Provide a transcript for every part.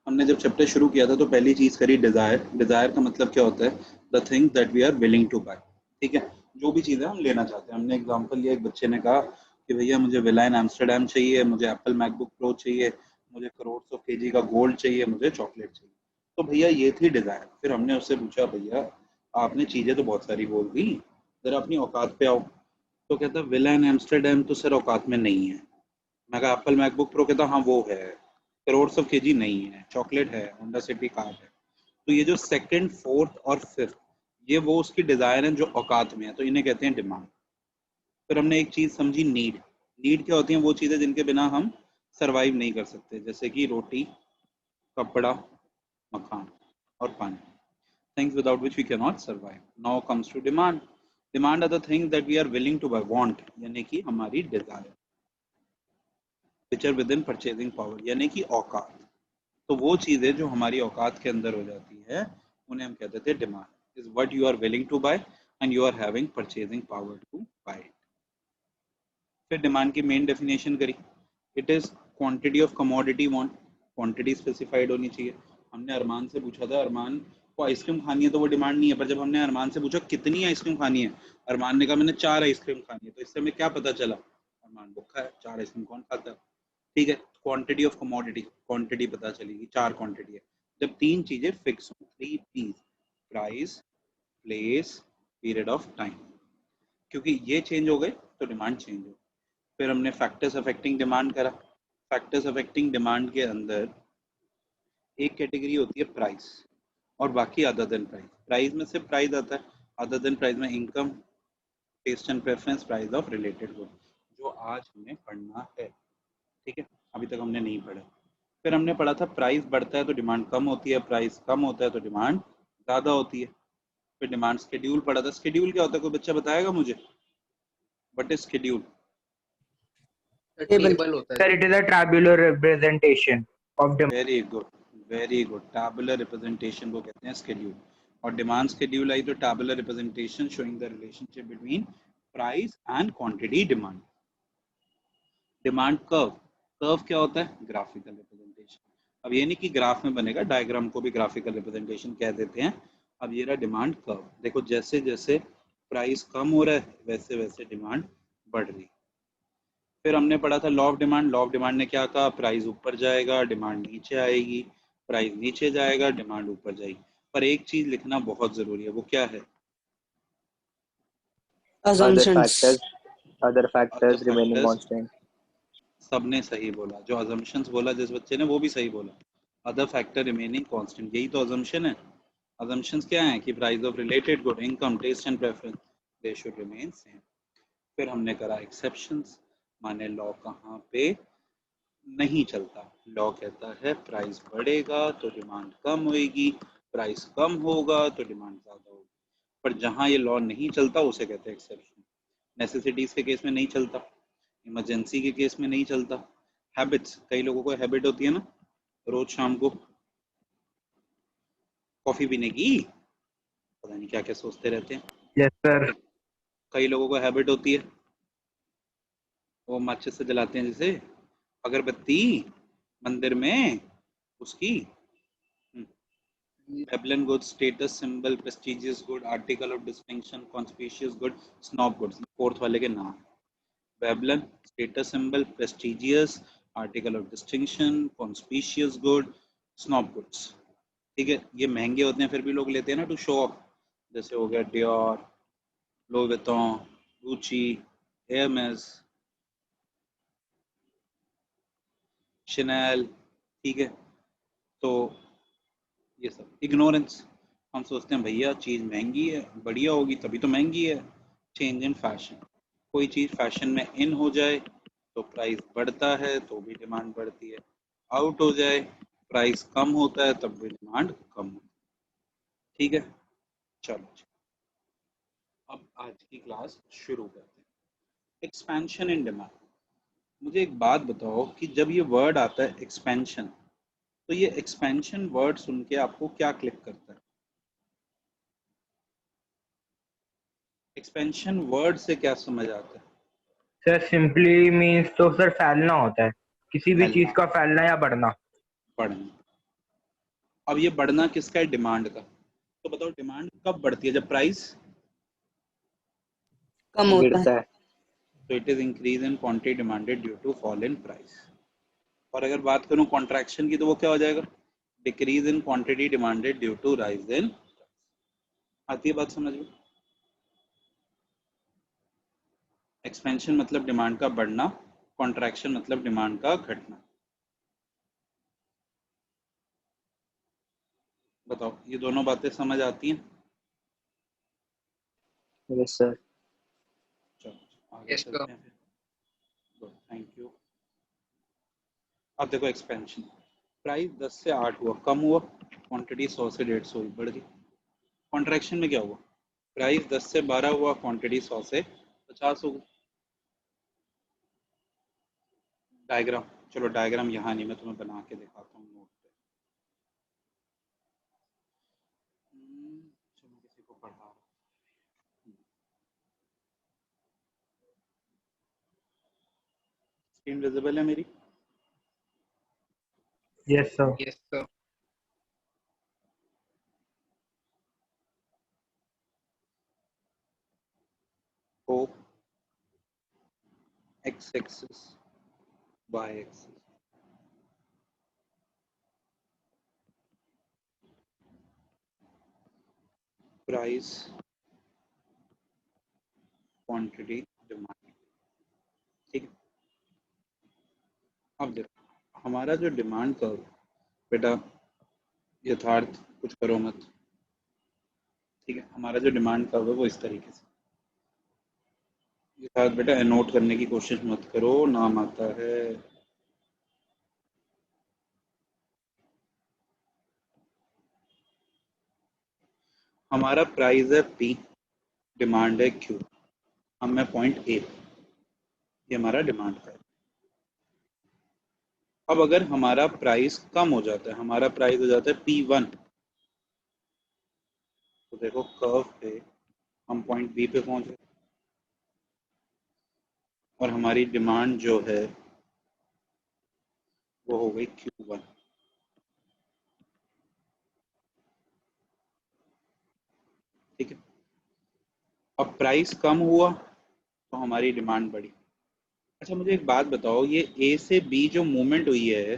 हमने जब चैप्टर शुरू किया था तो पहली चीज करी डिजायर। डिजायर का मतलब क्या होता है? The thing that we are willing to buy. ठीक है, जो भी चीजें हम लेना चाहते हैं। हमने एग्जांपल लिया, एक बच्चे ने कहा कि भैया मुझे विला इन एम्स्टर्डम चाहिए, मुझे एप्पल मैकबुक प्रो चाहिए, मुझे करोड़ ऑफ केजी का गोल्ड चाहिए, मुझे चॉकलेट चाहिए। तो भैया ये थी डिजायर। फिर हमने उससे पूछा, भैया आपने चीजें तो बहुत सारी बोल दी, जरा अपनी औकात पे आओ। तो कहता विला इन एम्स्टर्डम तो सर औकात में नहीं है। मैं कहा एप्पल मैकबुक प्रो, कहता हाँ वो है, करोड़ ऑफ केजी नहीं है, चॉकलेट है, होंडा सिटी कार है। तो ये जो सेकंड, फोर्थ और फिफ्थ, ये वो उसकी डिजायर है जो औकात में है, तो इन्हें कहते हैं डिमांड। फिर हमने एक चीज समझी, नीड। नीड क्या होती है? वो चीजें जिनके बिना हम सरवाइव नहीं कर सकते, जैसे कि रोटी, कपड़ा, मकान और पानी। Things without which we cannot survive. Now comes to demand. Demand are the things that we are willing to buy. Want यानी कि हमारी desire, which are within purchasing power यानी कि औकात। तो वो चीजें जो हमारी औकात के अंदर हो जाती है उन्हें हम कहते थे demand. Is what you are willing to buy and you are having purchasing power to buy it. फिर डिमांड की मेन डेफिनेशन करी, it is quantity of commodity want. Quantity specified होनी चाहिए। हमने अरमान से पूछा था, अरमान को आइसक्रीम खानी है, तो वो डिमांड नहीं है। पर जब हमने अरमान से पूछा कितनी आइसक्रीम खानी है, अरमान ने कहा मैंने 4 आइसक्रीम खानी है। तो इससे हमें क्या पता चला? अरमान भूखा है, 4 आइसक्रीम कौन खाता है? ठीक है, क्वांटिटी ऑफ कमोडिटी, क्वांटिटी पता चलेगी, 4 क्वांटिटी है। जब 3 चीजें फिक्स हो, 3 Ps, price, place, period of time, क्योंकि ये चेंज हो गए तो डिमांड चेंज हो। फिर हमने फैक्टर्स अफेक्टिंग डिमांड करा। फैक्टर्स अफेक्टिंग डिमांड के अंदर एक कैटेगरी होती है प्राइस, और बाकी अदर देन प्राइस। प्राइस में सिर्फ प्राइस आता है, अदर देन प्राइस में income, taste and preference, price of related good, जो आज हमें पढ़ना है। ठीक है, अभी तक हमने नहीं पढ़ा। फिर हमने पढ़ा था प्राइस बढ़ता है तो डिमांड कम होती है, प्राइस कम होता है तो डिमांड ज़्यादा होती है। फिर डिमांड शेड्यूल पढ़ा था। शेड्यूल क्या होता है? कोई बच्चा बताएगा मुझे? What is schedule? टेबल होता है Sir, it is a tabular representation of demand. Very good, very good. Tabular representation को कहते हैं शेड्यूल। और डिमांड शेड्यूल आई तो tabular representation showing the relationship between price and quantity demand. Demand curve, curve क्या होता है? Graphical representation. अब ये नहीं कि ग्राफ में बनेगा, डायग्राम को भी ग्राफिकल रिप्रेजेंटेशन कह देते हैं। अब ये रहा डिमांड कर्व। देखो जैसे जैसे प्राइस कम हो रहा है वैसे वैसे डिमांड बढ़ रही है। फिर हमने पढ़ा था law of demand. Law of demand ने क्या कहा? प्राइस ऊपर जाएगा, डिमांड नीचे आएगी, प्राइस नीचे जाएगा, डिमांड ऊपर जाएगी। पर एक चीज लिखना बहुत जरूरी है, वो क्या है? assumptions Other factors Other remaining factors। constant. सबने सही बोला, जो अजम्पशंस बोला जिस बच्चे ने वो भी सही बोला। अदर फैक्टर रिमेनिंग कांस्टेंट, यही तो अजम्पशन है। अजम्पशंस क्या है? कि price of related good, income, taste and preference, they should remain same. फिर हमने करा एक्सेप्शंस, माने लॉ कहाँ पे नहीं चलता। लॉ कहता है प्राइस बढ़ेगा तो डिमांड कम होगी, प्राइस कम होगा तो डिमांड ज्यादा होगी। पर जहां ये लॉ नहीं चलता उसे कहते हैं एक्सेप्शन। नेसेसिटीज के केस में नहीं चलता, इमरजेंसी के केस में नहीं चलता। हैबिट्स, कई लोगों को हैबिट होती है ना रोज शाम को कॉफी पीने की, पता नहीं क्या क्या सोचते रहते हैं। Yes, sir. ठीक है, कई लोगों को हैबिट होती है वो माचिस से जलाते हैं, जैसे अगरबत्ती मंदिर में उसकी। Babylon goods, status symbol, prestigious good, article of distinction, conspicuous good, snob goods, fourth वाले के नाम। Babylon, status symbol, prestigious, article of distinction, conspicuous good, snob goods। ठीक है, ये महंगे होते हैं फिर भी लोग लेते हैं ना टू शो ऑफ। जैसे हो गया Dior, Louis Vuitton, Gucci, Hermes, Chanel. ठीक है, तो ये सब इग्नोरेंस। हम सोचते हैं भैया चीज़ महंगी है, बढ़िया होगी तभी तो महंगी है। चेंज इन फैशन, कोई चीज़ फैशन में इन हो जाए तो प्राइस बढ़ता है तो भी डिमांड बढ़ती है, आउट हो जाए प्राइस कम होता है तब भी डिमांड कम होती है। ठीक है, चलो अब आज की क्लास शुरू करते हैं। Expansion in demand. मुझे एक बात बताओ कि जब ये वर्ड आता है एक्सपेंशन, तो ये एक्सपेंशन वर्ड सुन के आपको क्या क्लिक करता है? एक्सपेंशन वर्ड से क्या समझ आता है? Sir, simply means तो सर फैलना होता है, किसी भी चीज फैलना, का फैलना या बढ़ना। बढ़ना। अब ये बढ़ना किसका है? डिमांड का। तो बताओ डिमांड कब बढ़ती है? जब प्राइस कम होता गिरता है। है। तो it is increase in quantity demanded due to fall in price. और अगर बात करूं कॉन्ट्रैक्शन की तो वो क्या हो जाएगा? Decrease in quantity demanded due to rise in. आती है बात समझ में? एक्सपेंशन मतलब डिमांड का बढ़ना, कॉन्ट्रैक्शन मतलब डिमांड का घटना। बताओ ये दोनों बातें समझ आती हैं? Yes sir. चलो आगे यस चलते हैं फिर। Thank you. अब देखो एक्सपेंशन, प्राइस 10 से 8 हुआ, कम हुआ, क्वांटिटी 100 से 150 हुई, बढ़ गई। कॉन्ट्रैक्शन में क्या हुआ? प्राइस 10 से 12 हुआ, क्वांटिटी 100 से 50 हो गई। डायग्राम, चलो डायग्राम यहाँ नहीं, मैं तुम्हें बना के दिखाता हूँ नोट पे। चलो किसी को पढ़ा रहा हूँ। स्क्रीन विजिबल है मेरी? Yes sir. Yes sir. Oh x axis, y axis, price, quantity, demand. ठीक है। अब देखो हमारा जो डिमांड कर्व, बेटा यथार्थ कुछ करो मत, ठीक है, हमारा जो डिमांड कर्व है वो इस तरीके से। यथार्थ बेटा नोट करने की कोशिश मत करो, नाम आता है। हमारा प्राइस है पी, डिमांड है क्यू, अब मैं पॉइंट ए, ये हमारा डिमांड का है। अब अगर हमारा प्राइस कम हो जाता है, हमारा प्राइस हो जाता है P1, तो देखो कर्व पे हम पॉइंट बी पे पहुंच गए और हमारी डिमांड जो है वो हो गई Q1। ठीक है। अब प्राइस कम हुआ तो हमारी डिमांड बढ़ी। अच्छा मुझे एक बात बताओ, ये ए से बी जो मूवमेंट हुई है,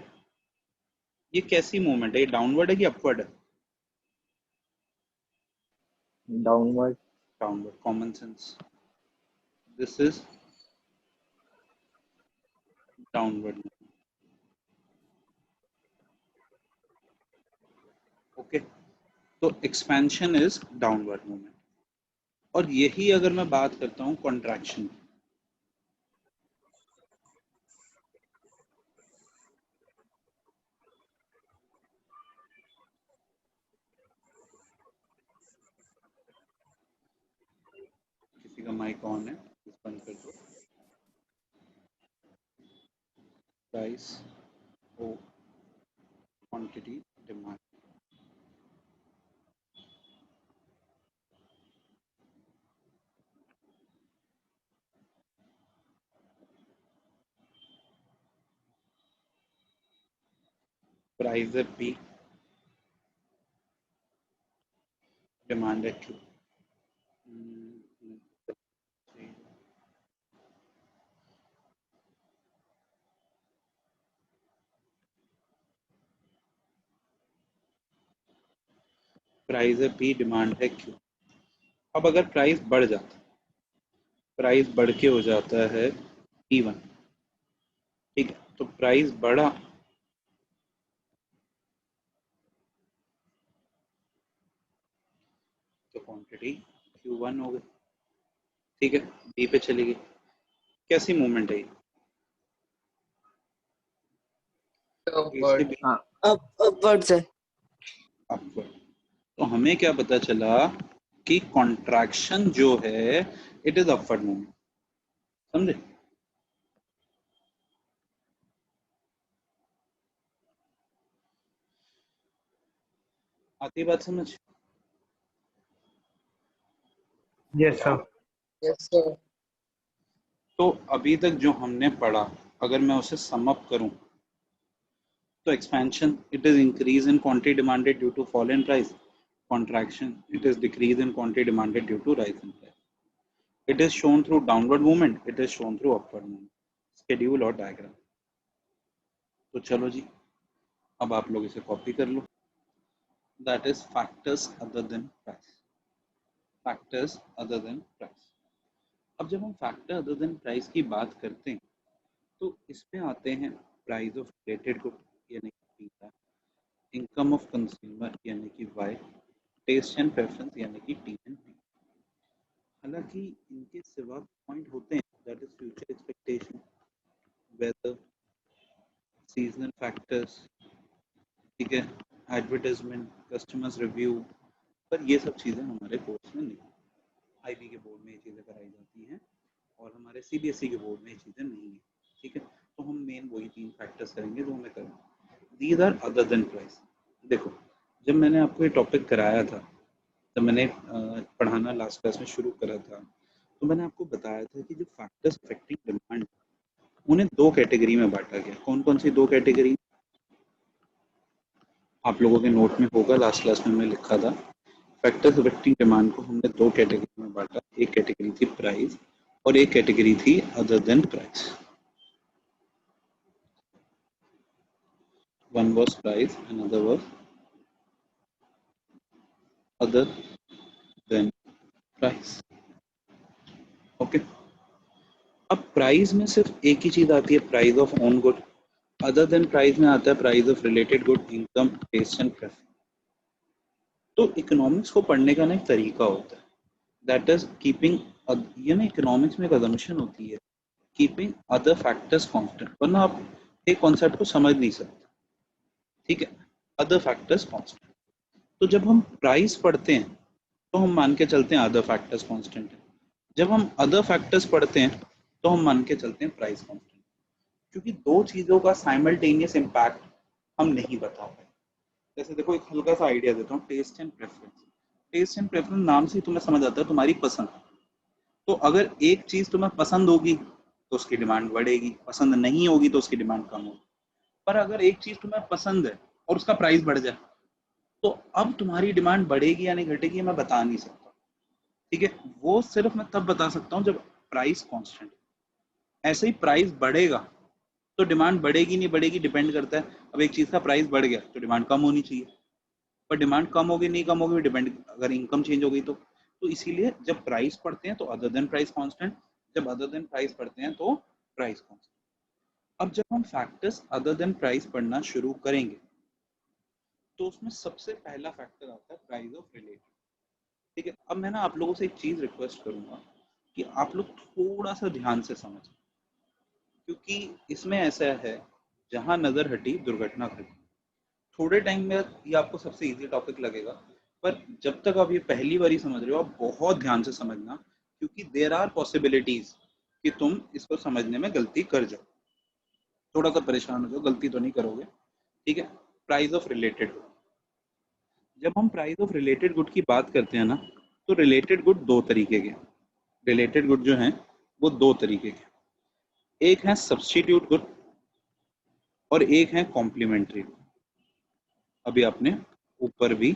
ये कैसी मूवमेंट है? ये डाउनवर्ड है कि अपवर्ड है? Downward. Downward, common sense, this is downward. Okay, तो एक्सपेंशन इज डाउनवर्ड मूवमेंट। और यही अगर मैं बात करता हूँ कॉन्ट्रैक्शन, किसी का माइक ऑन है, बंद कर दो। प्राइस ओ क्वांटिटी डिमांड, प्राइस है पी, डिमांड है क्यू। प्राइस है पी, डिमांड है क्यू। अब अगर प्राइस बढ़ जाता, प्राइस बढ़ के हो जाता है P1, ठीक है, तो प्राइस बढ़ा तो क्वांटिटी Q1 हो गई। ठीक है, बी पे चली गई। कैसी मूवमेंट है ये? ए से अपवर्ड। बी, हाँ। अपवर्ड से। अपवर्ड। तो हमें क्या पता चला कि कॉन्ट्रैक्शन जो है इट इज अपवर्ड मूवमेंट। समझे? आती बात समझ? यस बताओ। सर। Yes sir. तो अभी तक जो हमने पढ़ा, अगर मैं उसे सम अप करूं, तो expansion, it is increase in quantity demanded due to fall in price. Contraction, it is decrease in quantity demanded due to rise in price. It is shown through downward movement, it is shown through upward movement. Schedule और diagram. तो चलो जी, अब आप लोग इसे copy कर लो. That is factors other than price. Factors other than price. अब जब हम factor other than price की बात करते हैं तो इसमें आते हैं प्राइस ऑफ रिलेटेड गुड यानी कि P, इनकम ऑफ कंज्यूमर यानी कि Y, टेस्ट एंड प्रेफरेंस यानी कि T एंड P. हालांकि इनके सिवा पॉइंट होते हैं, that is future expectation, weather, seasonal factors, ठीक है, एडवर्टाइजमेंट, कस्टमर्स रिव्यू, पर ये सब चीज़ें हमारे कोर्स में नहीं. IB के बोर्ड में ये चीज़ें कराई जाती हैं और हमारे CBSE के बोर्ड में ये चीज़ें नहीं है. ठीक है, तो हम मेन वही 3 फैक्टर्स करेंगे जो हमें करना. These are other than price. देखो, जब मैंने आपको ये टॉपिक कराया था, जब मैंने पढ़ाना लास्ट क्लास में शुरू करा था, तो मैंने आपको बताया था कि जो फैक्टर्स अफेक्टिंग डिमांड, उन्हें 2 कैटेगरी में बांटा गया. कौन कौन सी 2 कैटेगरी? आप लोगों के नोट में होगा, लास्ट क्लास में मैंने लिखा था. फैक्टर्स अफेक्टिंग डिमांड को हमने 2 कैटेगरी में बांटा. एक कैटेगरी थी प्राइस और एक कैटेगरी थी other than price. One was price and other was other than price. Okay, अब प्राइस में सिर्फ एक ही चीज आती है, price of own good. Other than price में आता है price of related good, income, taste and preference. तो इकोनॉमिक्स को पढ़ने का ना एक तरीका होता है, दैट इज कीपिंग, ये ना इकोनॉमिक्स में एक अजम्पशन होती है, कीपिंग अदर फैक्टर्स कांस्टेंट, वरना आप एक कॉन्सेप्ट को समझ नहीं सकते. ठीक है, अदर फैक्टर्स कांस्टेंट. तो जब हम प्राइस पढ़ते हैं तो हम मान के चलते हैं अदर फैक्टर्स कांस्टेंट है. जब हम अदर फैक्टर्स पढ़ते हैं तो हम मान के चलते हैं प्राइस कांस्टेंट, क्योंकि 2 चीजों का साइमल्टेनियस इंपैक्ट हम नहीं बता पाए. जैसे देखो, एक हल्का सा आइडिया देता हूँ, taste and preference. Taste and preference नाम से तुम्हें समझ आता है तुम्हारी पसंद. तो अगर एक चीज तुम्हें पसंद होगी तो उसकी डिमांड बढ़ेगी, पसंद नहीं होगी तो उसकी डिमांड कम होगी. पर अगर एक चीज तुम्हें पसंद है और उसका प्राइस बढ़ जाए तो अब तुम्हारी डिमांड बढ़ेगी या नहीं घटेगी मैं बता नहीं सकता. ठीक है, वो सिर्फ मैं तब बता सकता हूँ जब प्राइस कांस्टेंट. ऐसे ही प्राइस बढ़ेगा तो डिमांड बढ़ेगी नहीं बढ़ेगी डिपेंड करता है. अब एक चीज का प्राइस बढ़ गया तो डिमांड कम होनी चाहिए, पर डिमांड कम होगी नहीं कम होगी डिपेंड, अगर इनकम चेंज हो गई तो इसीलिए जब प्राइस पढ़ते हैं तो अदर देन प्राइस कांस्टेंट, जब अदर देन प्राइस पढ़ते हैं तो प्राइस कांस्टेंट. अब जब हम फैक्टर्स अदर देन प्राइस पढ़ना शुरू करेंगे तो उसमें सबसे पहला फैक्टर आता है प्राइस ऑफ रिलेटेड. ठीक है, अब मैं ना आप लोगों से एक चीज रिक्वेस्ट करूंगा कि आप लोग थोड़ा सा ध्यान से समझें, क्योंकि इसमें ऐसा है, जहां नजर हटी दुर्घटना घटी. थोड़े टाइम में ये आपको सबसे इजी टॉपिक लगेगा, पर जब तक आप ये पहली बार समझ रहे हो आप बहुत ध्यान से समझना, क्योंकि देयर आर पॉसिबिलिटीज कि तुम इसको समझने में गलती कर जाओ. थोड़ा सा परेशान हो जाओ, गलती तो नहीं करोगे. ठीक है, प्राइस ऑफ रिलेटेड गुड. जब हम प्राइस ऑफ रिलेटेड गुड की बात करते हैं ना, तो रिलेटेड गुड 2 तरीके के. रिलेटेड गुड जो हैं वो 2 तरीके के. एक है सब्स्टिट्यूट गुड और एक है कॉम्प्लीमेंट्री गुड. अभी आपने ऊपर भी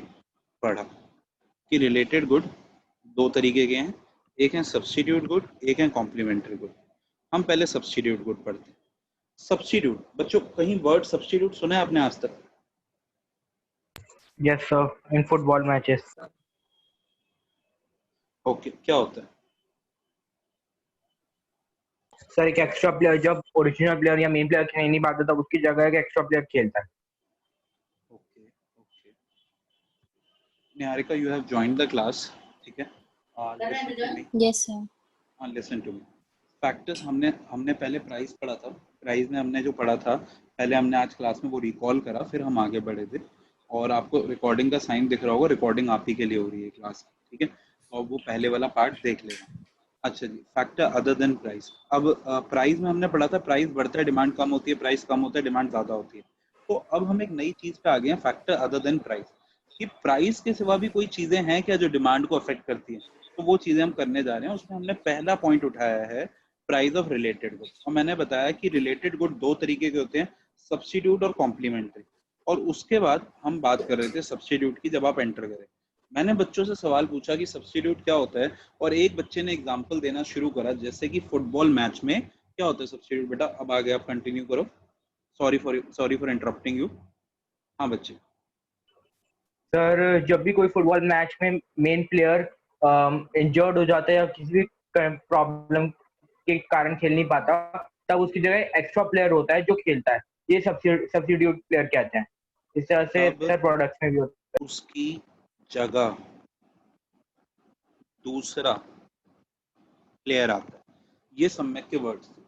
पढ़ा कि रिलेटेड गुड 2 तरीके के हैं, एक है सब्स्टिट्यूट गुड, एक है कॉम्प्लीमेंट्री गुड. हम पहले सब्स्टिट्यूट गुड पढ़ते हैं. सब्स्टिट्यूट, बच्चों कहीं वर्ड सब्स्टिट्यूट सुना है आपने आज तक? Yes, sir. In football matches. Okay, क्या होता है? सर, एक एक्स्ट्रा प्लेयर जब ओरिजिनल प्लेयर या मेन प्लेयर खेल नहीं पाता तब उसकी जगह एक एक्स्ट्रा प्लेयर खेलता है. Okay okay, Niharika, you have joined the class. ठीक है, listen to me. Yes, sir. हाँ, लिसन टू मी. फैक्टर्स हमने पहले प्राइस पढ़ा था. प्राइस में हमने जो पढ़ा था पहले, हमने आज क्लास में वो रिकॉल करा, फिर हम आगे बढ़े थे. और आपको रिकॉर्डिंग का साइन दिख रहा होगा, रिकॉर्डिंग आप ही के लिए हो रही है क्लास की. ठीक है, और वो पहले वाला पार्ट देख लेना. अच्छा जी, फैक्टर अदर देन प्राइस. अब प्राइस में हमने पढ़ा था प्राइस बढ़ता है डिमांड कम होती है, प्राइस कम होता है डिमांड ज्यादा होती है. तो अब हम एक नई चीज पे आ गए हैं, फैक्टर अदर देन प्राइस. कि प्राइस के सिवा भी कोई चीजें हैं क्या जो डिमांड को अफेक्ट करती हैं, तो वो चीजें हम करने जा रहे हैं. उसमें हमने पहला पॉइंट उठाया है प्राइस ऑफ रिलेटेड गुड. और मैंने बताया कि रिलेटेड गुड 2 तरीके के होते हैं, सब्स्टिट्यूट और कॉम्प्लीमेंट्री, और उसके बाद हम बात कर रहे थे सब्स्टिट्यूट की जब आप एंटर करें। मैंने बच्चों से सवाल पूछा कि सब्स्टिट्यूट क्या होता है, और एक बच्चे ने एग्जांपल देना शुरू करा, जैसे कि फुटबॉल मैच में क्या होता है सब्स्टिट्यूट। बेटा अब आगे आप कंटिन्यू करो, सॉरी फॉर इंटरप्टिंग यू। हाँ बच्चे। सर जब भी कोई फुटबॉल मैच में मेन प्लेयर इंजर्ड हो जाता है या किसी भी प्रॉब्लम के कारण खेल नहीं पाता, तब उसकी जगह एक्स्ट्रा प्लेयर होता है जो खेलता है, ये सब्स्टिट्यूट प्लेयर कहते हैं। इस तरह से तब सर प्रोडक्ट्स में भी होता उसकी जगह दूसरा प्लेयर आता है, ये सम्यक के वर्ड्स थे।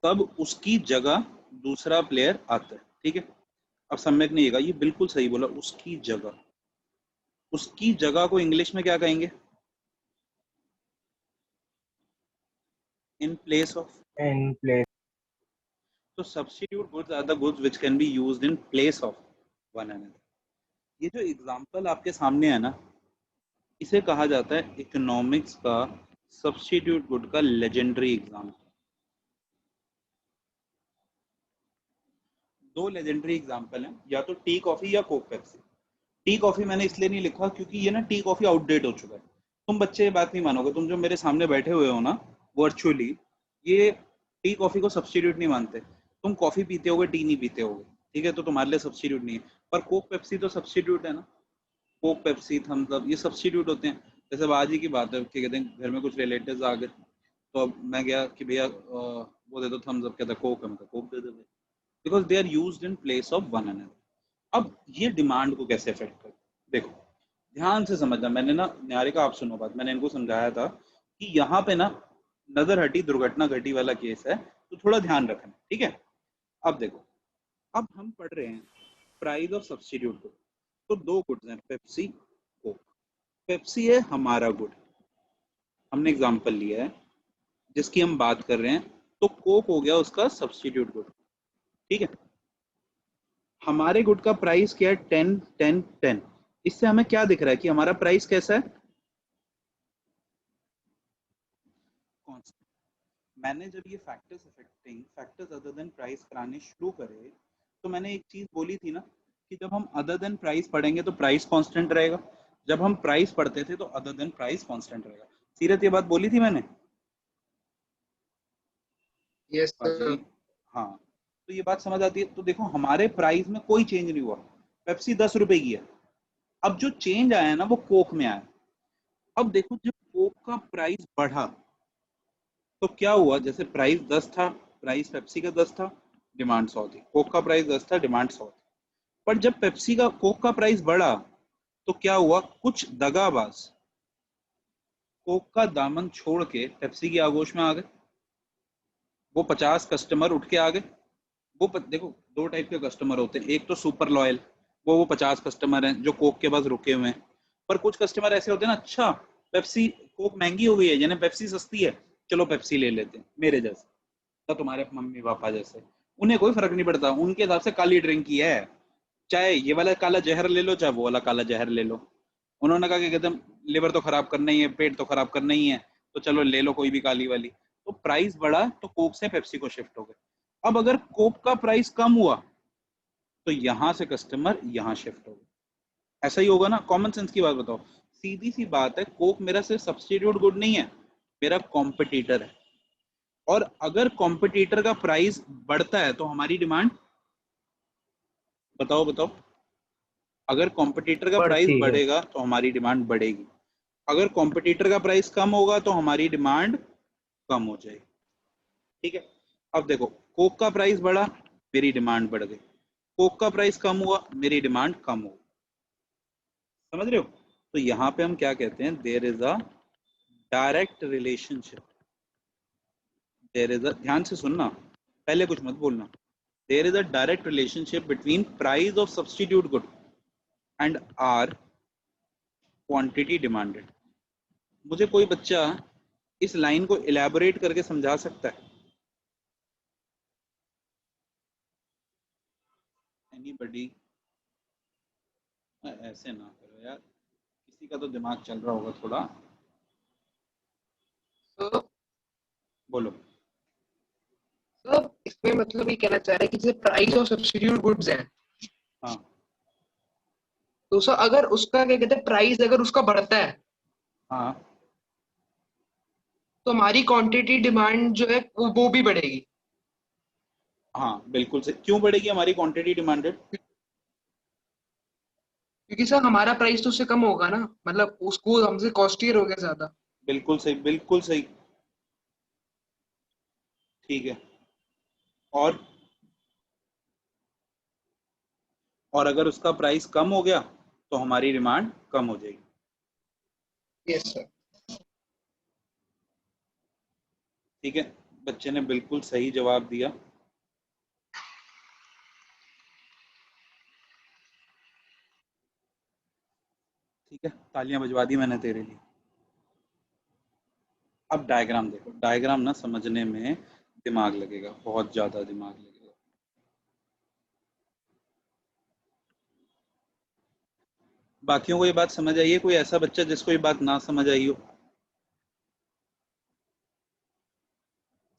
तब उसकी जगह दूसरा प्लेयर आता है, ठीक है। अब सम्यक ने ये बिल्कुल सही बोला, उसकी जगह। उसकी जगह को इंग्लिश में क्या कहेंगे? In place of. है इन प्लेयर। तो substitute goods are the goods which can be used in place of one another. ये जो एग्जांपल आपके सामने है ना, इसे कहा जाता है इकोनॉमिक्स का सब्स्टिट्यूट गुड का लेजेंडरी एग्जाम्पल। दो लेजेंडरी एग्जांपल हैं, या तो टी कॉफी या कोक पेप्सी। टी कॉफी मैंने इसलिए नहीं लिखा क्योंकि ये ना टी कॉफी आउटडेट हो चुका है। तुम बच्चे ये बात नहीं मानोगे, तुम जो मेरे सामने बैठे हुए हो ना वर्चुअली, ये टी कॉफी को सब्स्टिट्यूट नहीं मानते। तुम कॉफी पीते होगे, टी नहीं पीते होगे, ठीक है, तो तुम्हारे लिए सब्स्टिट्यूट नहीं है। पर कोक पेप्सी तो सब्स्टिट्यूट है ना। कोक पेप्सी थम्स अप ये सब्स्टिट्यूट होते हैं। जैसे अब आज ही की बात है कि कहते हैं घर में कुछ रिलेटिव्स आ गए, तो अब मैं गया कि भैया वो दे दो थम्स अप, कहता कोक है, मतलब कोक दे दो, because they are used in place of one another. अब ये डिमांड को कैसे अफेक्ट कर, देखो ध्यान से समझना। मैंने ना न्यारिका आप सुनो बात, मैंने इनको समझाया था कि यहाँ पे ना नजर हटी दुर्घटना घटी वाला केस है, तो थोड़ा ध्यान रखना, ठीक है। अब देखो, अब हम पढ़ रहे हैं प्राइस ऑफ सब्स्टिट्यूट गुड। तो दो गुड्स हैं, पेप्सी कोक। पेप्सी है हमारा गुड, हमने एग्जांपल लिया है जिसकी हम बात कर रहे हैं, तो कोक हो गया उसका सब्स्टिट्यूट गुड, ठीक है। हमारे गुड का प्राइस क्या है? 10 10 10। इससे हमें क्या दिख रहा है कि हमारा प्राइस कैसा है? कांस्टेंट। मैंने जब ये फैक्टर्स अदर देन प्राइस कराने शुरू करे, तो मैंने एक चीज बोली थी ना कि जब हम अदर देन प्राइस पढ़ेंगे तो प्राइस कांस्टेंट रहेगा, जब हम प्राइस पढ़ते थे तो अदर देन प्राइस कांस्टेंट रहेगा। सीरत ये बात बोली थी मैंने? Yes, बाजी sir. हाँ, तो ये बात समझ आती है। तो देखो हमारे प्राइस में कोई चेंज नहीं हुआ, पेप्सी 10 रुपए की है। अब जो चेंज आया है ना वो कोक में आया। अब देखो जब कोक का प्राइस बढ़ा तो क्या हुआ, जैसे प्राइस 10 था, प्राइस पेप्सी का 10 था, डिमांड 100 थी। कोक का प्राइस 10 था, डिमांड 100 थी। पर जब कोक का प्राइस बढ़ा तो क्या हुआ, कुछ दगाबाज कोक का दामन छोड़ के पेप्सी की आगोश में आ गए। वो 50 कस्टमर उठ के आ गए। देखो दो टाइप के कस्टमर होते हैं, एक तो सुपर लॉयल, वो 50 कस्टमर हैं जो कोक के पास रुके हुए हैं। पर कुछ कस्टमर ऐसे होते हैं ना, अच्छा पेप्सी कोक महंगी हो गई है, यानी पेप्सी सस्ती है, चलो पेप्सी ले लेते हैं, मेरे जैसे तो तुम्हारे मम्मी पापा जैसे, उन्हें कोई फर्क नहीं पड़ता, उनके हिसाब से काली ड्रिंक ही है, चाहे ये वाला काला जहर ले लो चाहे वो वाला काला जहर ले लो। उन्होंने कहा कि कहते लिवर तो खराब करना ही है, पेट तो खराब करना ही है, तो चलो ले लो कोई भी काली वाली। तो प्राइस बढ़ा तो कोक से पेप्सी को शिफ्ट हो गए। अब अगर कोक का प्राइस कम हुआ तो यहां से कस्टमर यहां शिफ्ट हो गए। ऐसा ही होगा ना, कॉमन सेंस की बात बताओ, सीधी सी बात है, कोक मेरा सिर्फ सब्स्टिट्यूट गुड नहीं है, मेरा कॉम्पिटिटर है। और अगर कॉम्पिटिटर का प्राइस बढ़ता है तो हमारी डिमांड, बताओ बताओ, अगर कॉम्पिटिटर का प्राइस बढ़ती है। बढ़ेगा तो हमारी डिमांड बढ़ेगी, अगर कॉम्पिटिटर का प्राइस कम होगा तो हमारी डिमांड कम हो जाएगी, ठीक है। अब देखो कोक का प्राइस बढ़ा, मेरी डिमांड बढ़ गई, कोक का प्राइस कम हुआ, मेरी डिमांड कम हो, समझ रहे हो? तो यहाँ पे हम क्या कहते हैं, there is a direct relationship, there is a, ध्यान से सुनना, पहले कुछ मत बोलना। There is a direct relationship between price of substitute good and our quantity demanded. मुझे कोई बच्चा इस लाइन को इलेबोरेट करके समझा सकता है? एनीबडी? ऐसे ना करो यार, किसी का तो दिमाग चल रहा होगा थोड़ा, So, बोलो। so इसमें मतलब ये कहना चाह रहा है कि जैसे प्राइस ऑफ सब्स्टिट्यूट गुड्स है, हाँ तो सर अगर उसका क्या कहते हैं प्राइस अगर उसका बढ़ता है हाँ तो हमारी क्वांटिटी डिमांड जो है वो भी बढ़ेगी। हाँ बिल्कुल सही। क्यों बढ़ेगी हमारी क्वांटिटी डिमांडेड? क्योंकि सर हमारा प्राइस तो उससे कम होगा ना, मतलब उसको हमसे कॉस्टियर हो गया ज्यादा। बिल्कुल सही, बिल्कुल सही। ठीक है। और अगर उसका प्राइस कम हो गया तो हमारी डिमांड कम हो जाएगी। Yes sir. ठीक है, बच्चे ने बिल्कुल सही जवाब दिया। ठीक है, तालियां बजवा दी मैंने तेरे लिए। अब डायग्राम देखो, डायग्राम ना समझने में दिमाग लगेगा, बहुत ज्यादा दिमाग लगेगा। बाकियों को ये बात समझ आई है? कोई ऐसा बच्चा जिसको ये बात ना समझ आई हो?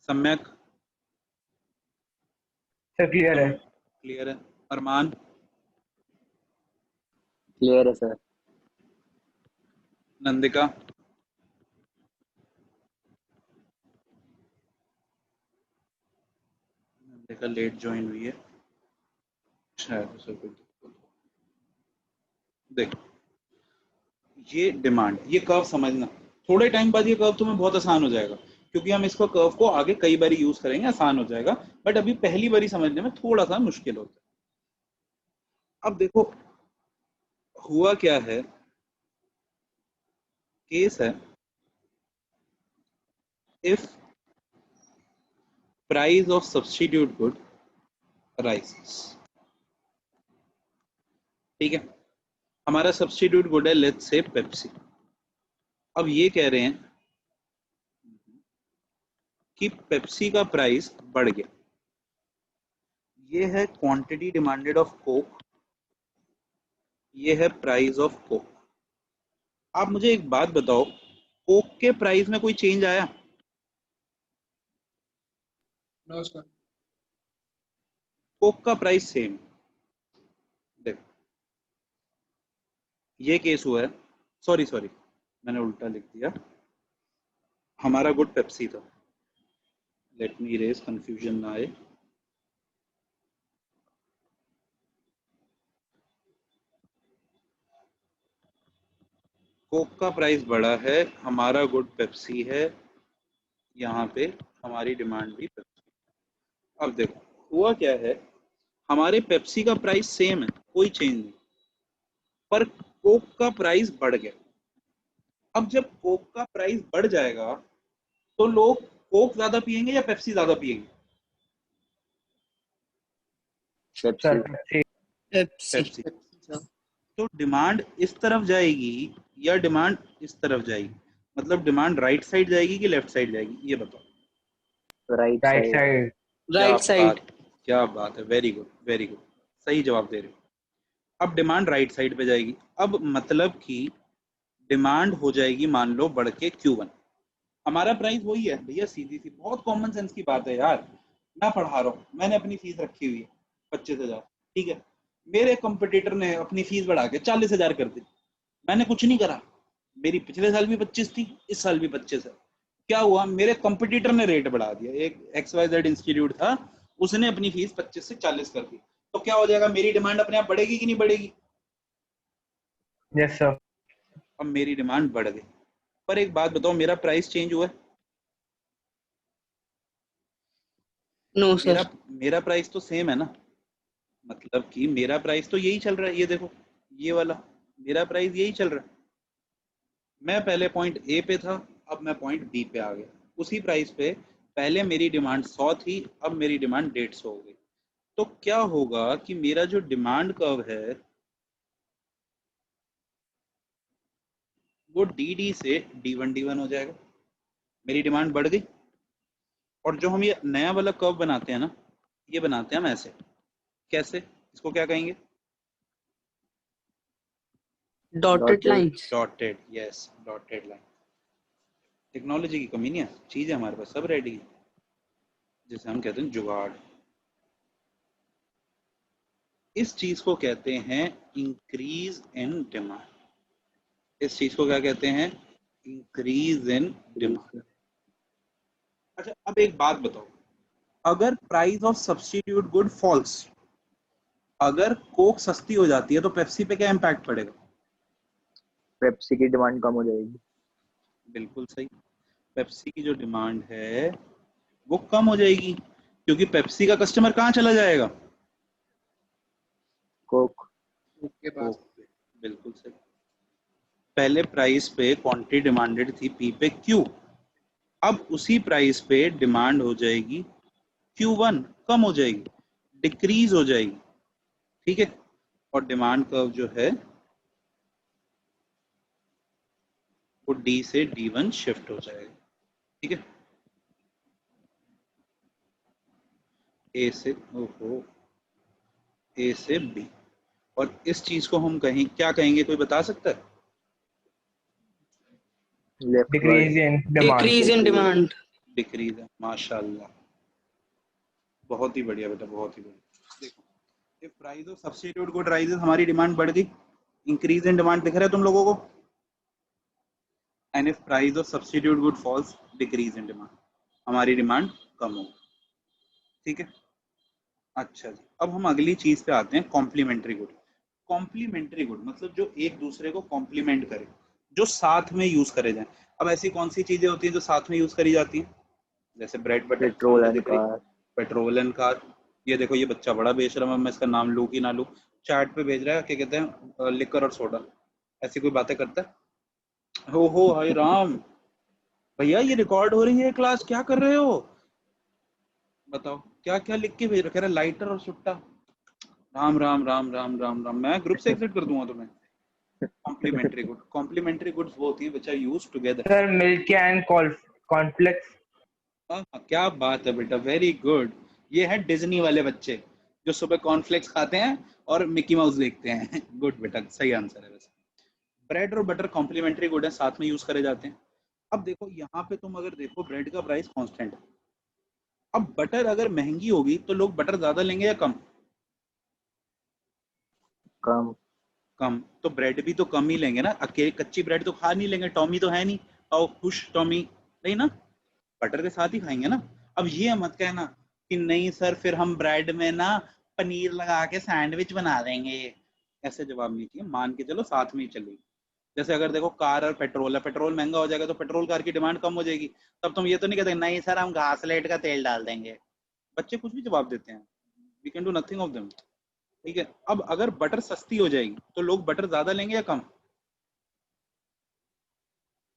सम्यक? सर क्लियर है। क्लियर है। अरमान? क्लियर है sir. Nandika? Nandika late join हुई है शायद, उसे कोई दिक्कत हो। देखो, ये डिमांड, ये कर्व समझना, थोड़े टाइम बाद ये कर्व तुम्हें बहुत आसान हो जाएगा, क्योंकि हम इसको कर्व को आगे कई बार यूज करेंगे, आसान हो जाएगा। बट अभी पहली बारी समझने में थोड़ा सा मुश्किल होता है। अब देखो हुआ क्या है, केस है, if price of substitute good राइसेस। ठीक है, हमारा सब्स्टिट्यूट गुड है लेट्स से पेप्सी। अब ये कह रहे हैं कि पेप्सी का प्राइस बढ़ गया। ये है क्वांटिटी डिमांडेड ऑफ कोक, ये है प्राइस ऑफ कोक। आप मुझे एक बात बताओ, कोक के प्राइस में कोई चेंज आया? No sir. कोक का प्राइस सेम। देखो ये केस हुआ है, सॉरी सॉरी मैंने उल्टा लिख दिया, हमारा गुड पेप्सी था। लेट मी इरेज, कंफ्यूजन ना आए। कोक का प्राइस बढ़ा है, हमारा गुड पेप्सी है, यहाँ पे हमारी डिमांड भी पेप्सी। अब देखो हुआ क्या है, हमारे पेप्सी का प्राइस सेम है, कोई चेंज नहीं, पर कोक का प्राइस बढ़ गया। अब जब कोक का प्राइस बढ़ जाएगा तो लोग कोक ज्यादा पियेंगे या पेप्सी ज्यादा पियेंगे? Sir Pepsi. पेप्सी। पेप्सी। तो डिमांड इस तरफ जाएगी या डिमांड इस तरफ जाएगी? मतलब डिमांड राइट साइड जाएगी कि लेफ्ट साइड जाएगी, ये बताओ। Right right side. साइड। क्या राइट साइड। बात, क्या बात है, वेरी गुड वेरी गुड, सही जवाब दे रहे हो। अब डिमांड राइट साइड पे जाएगी। अब मतलब कि डिमांड हो जाएगी मान लो बढ़ के Q1। हमारा प्राइस वही है भैया, सीधी सी बहुत कॉमन सेंस की बात है यार, मैं पढ़ा रहा हूँ, मैंने अपनी फीस रखी हुई है 25,000, ठीक है, मेरे कंपटीटर ने अपनी फीस बढ़ा के 40,000 कर दी, मैंने कुछ नहीं करा, मेरी पिछले साल भी 25 थी, इस साल भी 25 है। क्या हुआ, मेरे कंपटीटर ने रेट बढ़ा दिया, एक XYZ इंस्टीट्यूट था, उसने अपनी फीस 25 से 40 कर दी, तो क्या हो जाएगा, मेरी डिमांड अपने आप बढ़ेगी कि नहीं बढ़ेगी? Yes sir. अब मेरी डिमांड बढ़ गई, पर एक बात बताओ, मेरा प्राइस चेंज हुआ है? नो मेरा सर। मेरा प्राइस तो सेम है ना, मतलब कि मेरा प्राइस तो यही चल रहा है, ये देखो ये वाला मेरा प्राइस यही चल रहा है। मैं पहले पॉइंट ए पे था, अब मैं पॉइंट बी पे आ गया, उसी प्राइस पे। पहले मेरी डिमांड 100 थी, अब मेरी डिमांड 150 हो गई। तो क्या होगा कि मेरा जो डिमांड कर्व है वो डी से D1 हो जाएगा, मेरी डिमांड बढ़ गई। और जो हम ये नया वाला कर्व बनाते हैं ना, ये बनाते हैं हम ऐसे, कैसे, इसको क्या कहेंगे? Dotted lines. Dotted, yes dotted line. Technology की कमी नहीं है, चीज है हमारे पास सब रेडी है, जिसे हम कहते हैं जुगाड़। इस चीज को कहते हैं इंक्रीज इन डिमांड। इस चीज को क्या कहते हैं? Increase in demand. अच्छा, अब एक बात बताओ, अगर price of substitute good falls, अगर कोक सस्ती हो जाती है तो पेप्सी पे क्या इम्पैक्ट पड़ेगा? पेप्सी की डिमांड कम हो जाएगी। बिल्कुल सही, पेप्सी की जो डिमांड है वो कम हो जाएगी, क्योंकि पेप्सी का कस्टमर कहाँ चला जाएगा? कोक के पास। कोक पे। बिल्कुल सही। पहले प्राइस पे क्वांटिटी डिमांडेड थी पी पे क्यू, अब उसी प्राइस पे डिमांड हो जाएगी Q1, कम हो जाएगी, डिक्रीज हो जाएगी, ठीक है। और डिमांड कर्व जो है वो D से D1 शिफ्ट हो जाएगा, ठीक है। A से A से B, और इस चीज को हम कहें क्या कहेंगे, कोई बता सकता है? Decrease in demand. Decrease in demand. Decrease है, माशाल्लाह, बहुत ही बढ़िया बेटा, बहुत ही बढ़िया। देखो, if price of substitute good rises, हमारी डिमांड बढ़ गई, इंक्रीज इन डिमांड दिख रहा है तुम लोगों को। And if price of substitute good falls, decrease in demand, हमारी डिमांड कम होगी, ठीक है। अच्छा जी, अब हम अगली चीज पे आते हैं, कॉम्प्लीमेंट्री गुड। कॉम्प्लीमेंट्री गुड मतलब जो एक दूसरे को कॉम्प्लीमेंट करे, जो साथ में यूज करे जाए। अब ऐसी कौन सी चीजें होती हैं जो साथ में यूज करी जाती हैं? जैसे bread butter, petrol and car. Petrol and car. ये देखो, ये बच्चा बड़ा बेशरम है, मैं इसका नाम लूं कि ना लूं, चैट पे भेज रहा है, क्या कहते हैं, लिकर और सोडा, ऐसी कोई बातें करता है? हो हाय राम, भैया ये रिकॉर्ड हो रही है क्लास, क्या कर रहे हो? बताओ क्या क्या लिख के भेज रहा, कह रहा लाइटर और सुट्टा। राम राम राम राम राम राम, मैं ग्रुप से एग्जिट कर दूंगा तुम्हें। कॉम्प्लीमेंट्री गुड, कॉम्प्लीमेंट्री गुड्स वो होती है which are used together. Sir milk and cornflakes. क्या बात है बेटा, वेरी गुड। ये है डिज्नी वाले बच्चे जो सुबह कॉर्नफ्लेक्स खाते हैं और मिकी माउस देखते हैं। गुड बेटा, सही आंसर है वैसे। ब्रेड और बटर कॉम्प्लीमेंट्री गुड है, साथ में यूज करे जाते हैं। अब देखो यहाँ पे तुम अगर देखो, ब्रेड का प्राइस कांस्टेंट है, अब बटर अगर महंगी होगी तो लोग बटर ज्यादा लेंगे या कम? कम। कम। तो ब्रेड भी तो कम ही लेंगे ना, अकेले कच्ची ब्रेड तो खा नहीं लेंगे, टॉमी तो है नहीं, आओ खुश टॉमी, नहीं ना, बटर के साथ ही खाएंगे ना। अब ये मत कहना कि नहीं सर फिर हम ब्रेड में ना पनीर लगा के सैंडविच बना देंगे, ऐसे जवाब नहीं चाहिए, मान के चलो साथ में ही चलेगी। जैसे अगर देखो कार और पेट्रोल है, पेट्रोल महंगा हो जाएगा तो पेट्रोल कार की डिमांड कम हो जाएगी, तब तुम ये तो नहीं कहते नहीं सर हम घासलेट का तेल डाल देंगे। बच्चे कुछ भी जवाब देते हैं, we can do nothing of them, ठीक है। अब अगर बटर सस्ती हो जाएगी तो लोग बटर ज्यादा लेंगे या कम?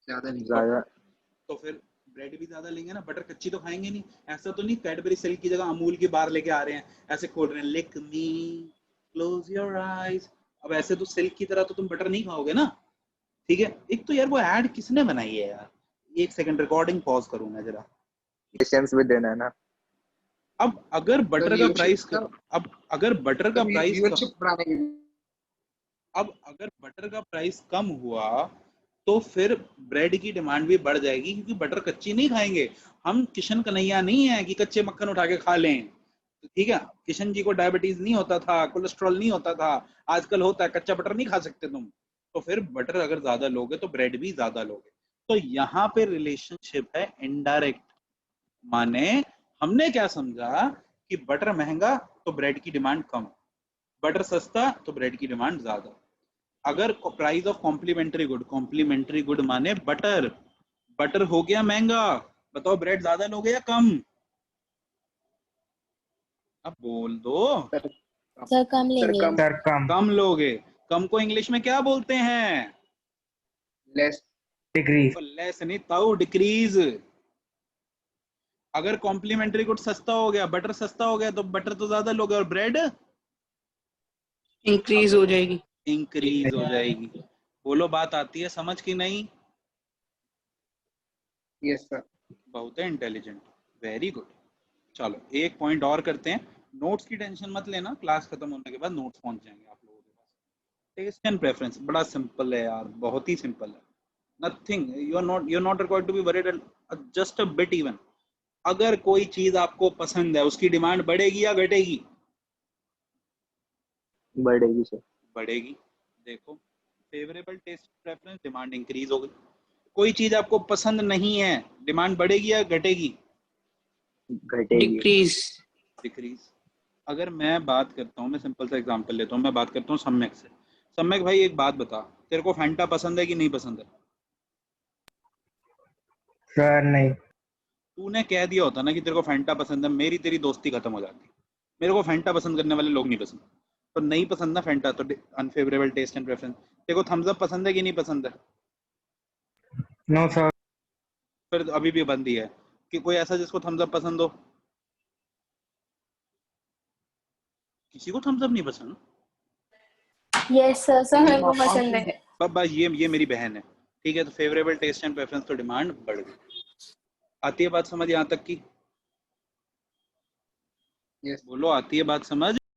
ज्यादा नहीं। ज्यादा। तो फिर ब्रेड भी ज्यादा लेंगे ना, बटर कच्ची तो खाएंगे नहीं। ऐसा तो नहीं कैडबरी सिल्क की जगह अमूल की बार लेके आ रहे हैं, ऐसे खोल रहे हैं, लिक मी क्लोज योर आईज। अब ऐसे तो सिल्क की तरह तो तुम बटर नहीं खाओगे ना, ठीक है। एक तो यार वो ऐड किसने बनाई है यार, एक सेकंड रिकॉर्डिंग पॉज करूं मैं जरा। पेशेंस भी देना है ना। अब अगर बटर का प्राइस, अब अगर बटर का प्राइस, अब अगर बटर का प्राइस कम हुआ तो फिर ब्रेड की डिमांड भी बढ़ जाएगी, क्योंकि बटर कच्ची नहीं खाएंगे हम। किशन कन्हैया नहीं है कि कच्चे मक्खन उठा के खा लें, ठीक है। किशन जी को डायबिटीज नहीं होता था, कोलेस्ट्रॉल नहीं होता था, आजकल होता है, कच्चा बटर नहीं खा सकते तुम। तो फिर बटर अगर ज्यादा लोगे तो ब्रेड भी ज्यादा लोगे। तो यहाँ पे रिलेशनशिप है इनडायरेक्ट, माने हमने क्या समझा कि बटर महंगा तो ब्रेड की डिमांड कम, बटर सस्ता तो ब्रेड की डिमांड ज्यादा। अगर प्राइस ऑफ कॉम्प्लीमेंट्री गुड माने बटर, बटर हो गया महंगा, बताओ ब्रेड ज्यादा लोगे या कम? अब बोल दो। सर कम लेंगे। सर कम। कम लोगे। कम को इंग्लिश में क्या बोलते हैं? लेस। डिक्रीज। लेस नहीं ताऊ, डिक्रीज। अगर कॉम्प्लीमेंट्री गुड सस्ता हो गया, बटर सस्ता हो गया, तो बटर तो ज्यादा लोगे और ब्रेड इंक्रीज हो जाएगी। इंक्रीज हो जाएगी। बोलो बात आती है समझ की नहीं? Yes sir. बहुत है इंटेलिजेंट, वेरी गुड। चलो एक पॉइंट और करते हैं। नोट्स की टेंशन मत लेना, क्लास खत्म होने के बाद नोट्स पहुंच जाएंगे आप लोगों के पास। टेस्ट एंड प्रेफरेंस बड़ा सिंपल है यार, बहुत ही सिंपल है। Nothing, you are not required to be worried just a bit even. अगर कोई चीज आपको पसंद है उसकी डिमांड बढ़ेगी या घटेगी? बढ़ेगी सर। बढ़ेगी। देखो favourable test preference, demand increase हो गई। कोई चीज आपको पसंद नहीं है, डिमांड बढ़ेगी या घटेगी? घटेगी। डिक्रीज। डिक्रीज। अगर मैं बात करता हूँ, मैं सिंपल सा एग्जांपल लेता हूँ, मैं बात करता हूँ सम्यक से। सम्यक भाई एक बात बता, तेरे को फैंटा पसंद है कि नहीं पसंद है? सर नहीं। तूने कह दिया होता ना कि तेरे को फैंटा पसंद है, मेरी तेरी दोस्ती खत्म हो जाती। मेरे को फैंटा पसंद करने वाले लोग नहीं पसंद, तो नहीं पसंद ना फैंटा, तो अनफेवरेबल टेस्ट एंड प्रेफरेंस। तेरे को थम्स अप पसंद है कि नहीं पसंद है? No sir. फिर अभी भी बंद ही है कि कोई ऐसा जिसको थम्स अप पसंद हो? किसी को थम्स अप नहीं पसंद? यस सर, सब मेरे को पसंद है। बाबा ये मेरी बहन है, ठीक है। तो फेवरेबल टेस्ट एंड प्रेफरेंस, तो डिमांड बढ़ गई। आती है बात समझ यहाँ तक की? यस। बोलो, आती है बात समझ?